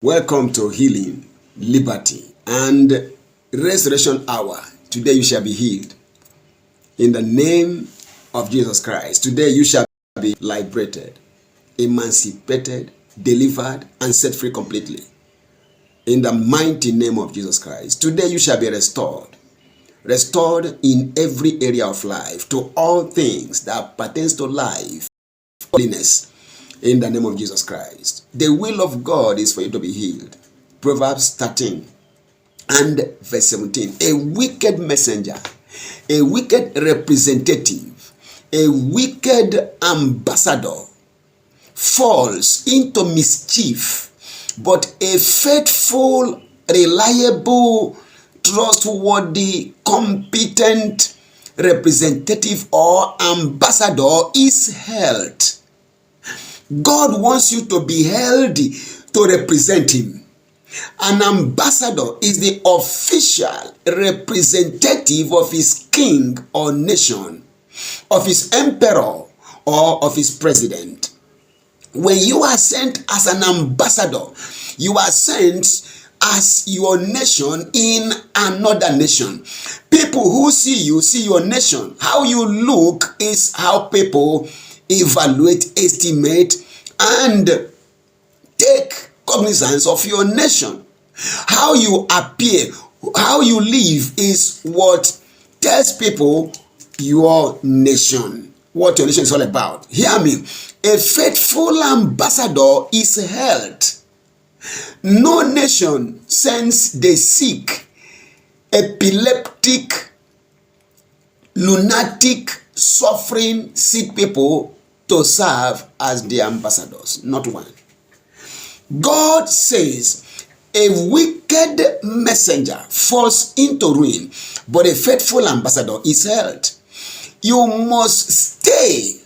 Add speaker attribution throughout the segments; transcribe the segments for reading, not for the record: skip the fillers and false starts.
Speaker 1: Welcome to Healing, Liberty, and Restoration Hour. Today you shall be healed. In the name of Jesus Christ. Today you shall be liberated, emancipated, delivered, and set free completely. In the mighty name of Jesus Christ. Today you shall be restored. Restored in every area of life, to all things that pertains to life, holiness. In the name of Jesus Christ. The will of God is for you to be healed. Proverbs 13 and verse 17. A wicked messenger, a wicked representative, a wicked ambassador falls into mischief, but a faithful, reliable, trustworthy, competent representative or ambassador is held. God wants you to be healthy to represent him. An ambassador is the official representative of his king or nation, of his emperor or of his president. When you are sent as an ambassador, you are sent as your nation in another nation. People who see you see your nation. How you look is how people evaluate, estimate, and take cognizance of your nation. How you appear, how you live is what tells people your nation, what your nation is all about. Hear me. A faithful ambassador is held. No nation sends the sick, epileptic, lunatic, suffering, sick people to serve as the ambassadors. Not one. God says a wicked messenger falls into ruin, but a faithful ambassador is held. You must stay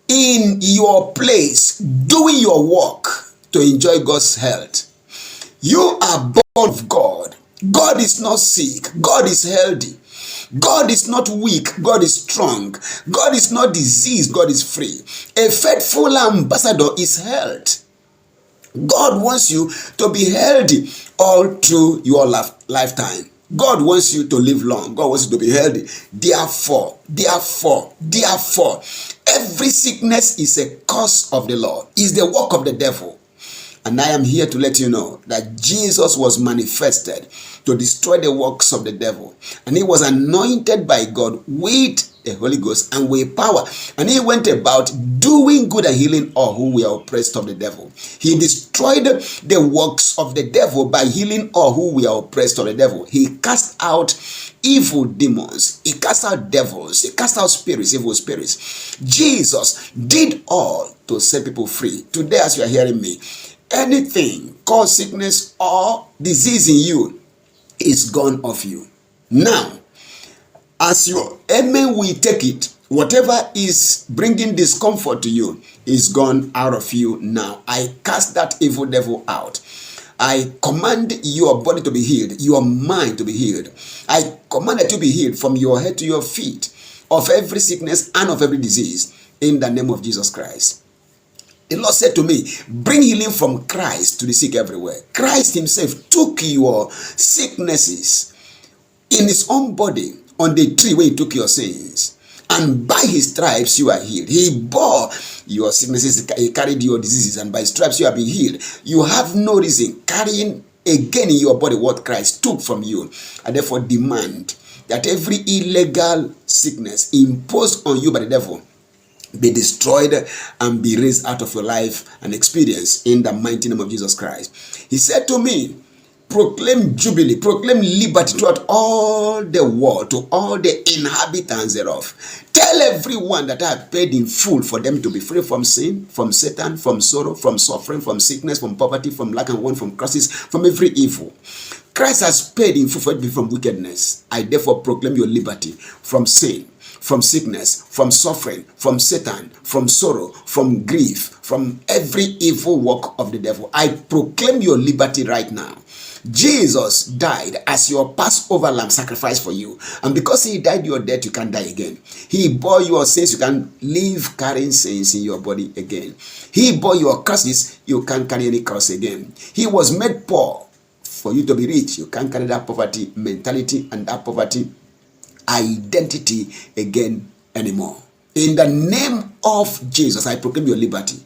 Speaker 1: in your place doing your work to enjoy God's health. You are born of God. God is not sick. God is healthy. God is not weak. God is strong. God is not diseased. God is free. A faithful ambassador is held. God wants you to be healthy all through your lifetime. God wants you to live long. God wants you to be healthy. Therefore, every sickness is a curse of the Lord. Is the work of the devil. And I am here to let you know that Jesus was manifested to destroy the works of the devil. And he was anointed by God with the Holy Ghost and with power. And he went about doing good and healing all who were oppressed of the devil. He destroyed the works of the devil by healing all who were oppressed of the devil. He cast out evil demons. He cast out devils. He cast out spirits, evil spirits. Jesus did all to set people free. Today, as you are hearing me, anything cause sickness or disease in you is gone off you. Now, as your amen will take it, whatever is bringing discomfort to you is gone out of you now. I cast that evil devil out. I command your body to be healed, your mind to be healed. I command that you be healed from your head to your feet of every sickness and of every disease in the name of Jesus Christ. The Lord said to me, bring healing from Christ to the sick everywhere. Christ himself took your sicknesses in his own body on the tree where he took your sins. And by his stripes you are healed. He bore your sicknesses, he carried your diseases, and by stripes you have been healed. You have no reason carrying again in your body what Christ took from you. And therefore demand that every illegal sickness imposed on you by the devil be destroyed and be raised out of your life and experience in the mighty name of Jesus Christ. He said to me, proclaim jubilee, proclaim liberty throughout all the world, to all the inhabitants thereof. Tell everyone that I have paid in full for them to be free from sin, from Satan, from sorrow, from suffering, from sickness, from poverty, from lack and want, from curses, from every evil. Christ has paid in full for it from wickedness. I therefore proclaim your liberty from sin, from sickness, from suffering, from Satan, from sorrow, from grief, from every evil work of the devil. I proclaim your liberty right now. Jesus died as your Passover lamb sacrifice for you. And because he died your death, you can't die again. He bore your sins, you can't live carrying sins in your body again. He bore your curses, you can't carry any curse again. He was made poor for you to be rich. You can't carry that poverty mentality and that poverty identity again anymore. In the name of Jesus, I proclaim your liberty.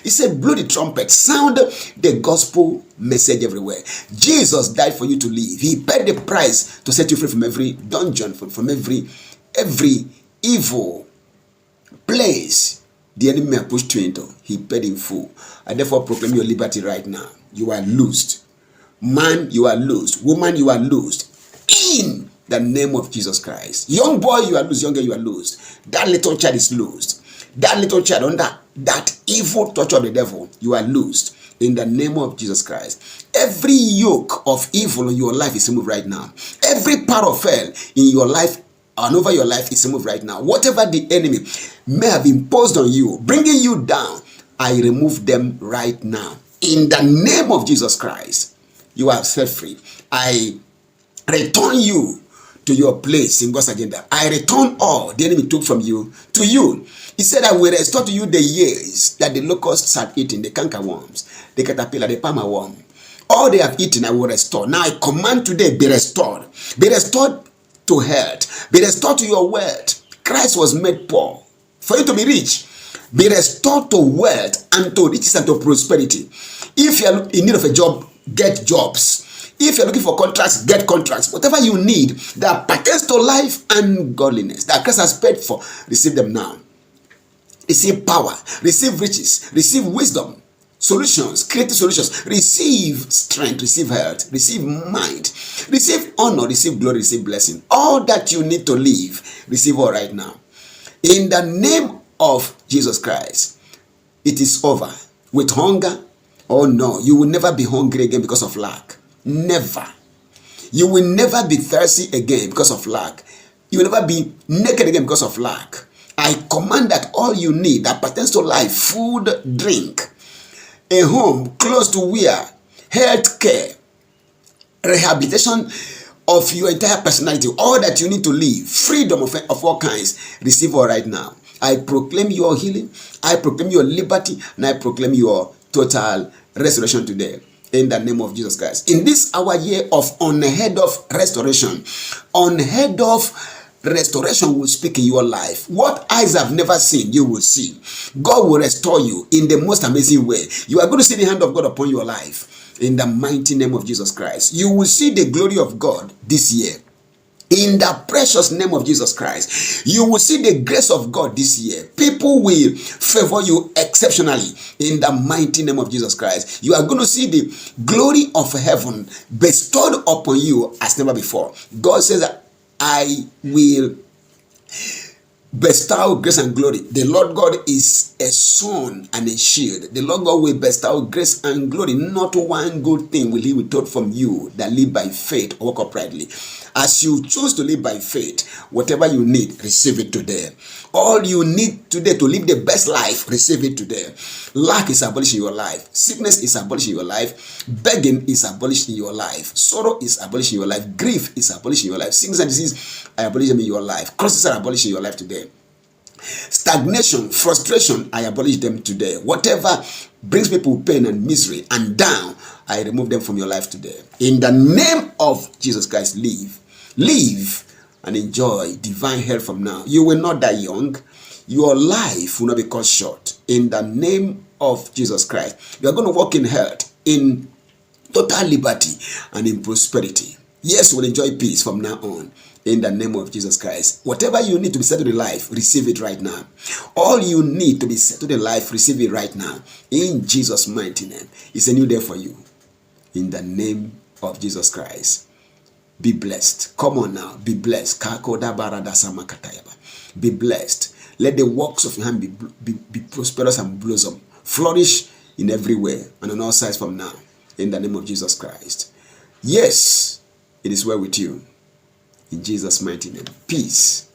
Speaker 1: He said, blow the trumpet, sound the gospel message everywhere. Jesus died for you to live. He paid the price to set you free from every dungeon, from every evil place the enemy may have pushed you into. He paid in full. I therefore proclaim your liberty right now. You are loosed. Man, you are loosed. Woman, you are loosed. In the name of Jesus Christ. Young boy, you are loosed. Young girl, you are loosed. That little child is loosed. That little child under that evil touch of the devil, you are loosed. In the name of Jesus Christ. Every yoke of evil in your life is removed right now. Every power of hell in your life and over your life is removed right now. Whatever the enemy may have imposed on you, bringing you down, I remove them right now. In the name of Jesus Christ, you are set free. I return you to your place in God's agenda. I return all the enemy took from you to you. He said, I will restore to you the years that the locusts had eaten, the cankerworms, the caterpillar, the palmer worm. All they have eaten, I will restore. Now I command today, be restored. Be restored to health. Be restored to your wealth. Christ was made poor for you to be rich. Be restored to wealth and to riches and to prosperity. If you are in need of a job, get jobs. If you're looking for contracts, get contracts. Whatever you need that pertains to life and godliness that Christ has paid for, receive them now. Receive power, receive riches, receive wisdom, solutions, creative solutions. Receive strength, receive health, receive mind, receive honor, receive glory, receive blessing. All that you need to live, receive all right now. In the name of Jesus Christ, it is over. With hunger, oh no, you will never be hungry again because of lack. Never. You will never be thirsty again because of lack. You will never be naked again because of lack. I command that all you need that pertains to life, food, drink, a home, close to wear, health care, rehabilitation of your entire personality, all that you need to live, freedom of all kinds, receive all right now. I proclaim your healing, I proclaim your liberty, and I proclaim your total restoration today. In the name of Jesus Christ. In this our year of unheard of restoration, unheard of restoration will speak in your life. What eyes have never seen, you will see. God will restore you in the most amazing way. You are going to see the hand of God upon your life. In the mighty name of Jesus Christ. You will see the glory of God this year. In the precious name of Jesus Christ, you will see the grace of God this year. People will favor you exceptionally in the mighty name of Jesus Christ. You are going to see the glory of heaven bestowed upon you as never before. God says that I will bestow grace and glory. The Lord God is a sun and a shield. The Lord God will bestow grace and glory. Not one good thing will he withhold from you that live by faith or walk uprightly. As you choose to live by faith, whatever you need, receive it today. All you need today to live the best life, receive it today. Lack is abolished in your life. Sickness is abolished in your life. Begging is abolished in your life. Sorrow is abolished in your life. Grief is abolished in your life. Sickness and disease are abolished in your life. Crosses are abolished in your life today. Stagnation, frustration, I abolish them today. Whatever brings people pain and misery and down, I remove them from your life today. In the name of Jesus Christ, live and enjoy divine health from now. You will not die young. Your life will not be cut short. In the name of Jesus Christ, you are going to walk in health, in total liberty, and in prosperity. Yes, we'll enjoy peace from now on. In the name of Jesus Christ. Whatever you need to be settled in life, receive it right now. All you need to be settled in life, receive it right now. In Jesus' mighty name. It's a new day for you. In the name of Jesus Christ. Be blessed. Come on now. Be blessed. Be blessed. Let the works of your hand be prosperous and blossom. Flourish in every way and on all sides from now. In the name of Jesus Christ. Yes, it is well with you. In Jesus' mighty name. Peace.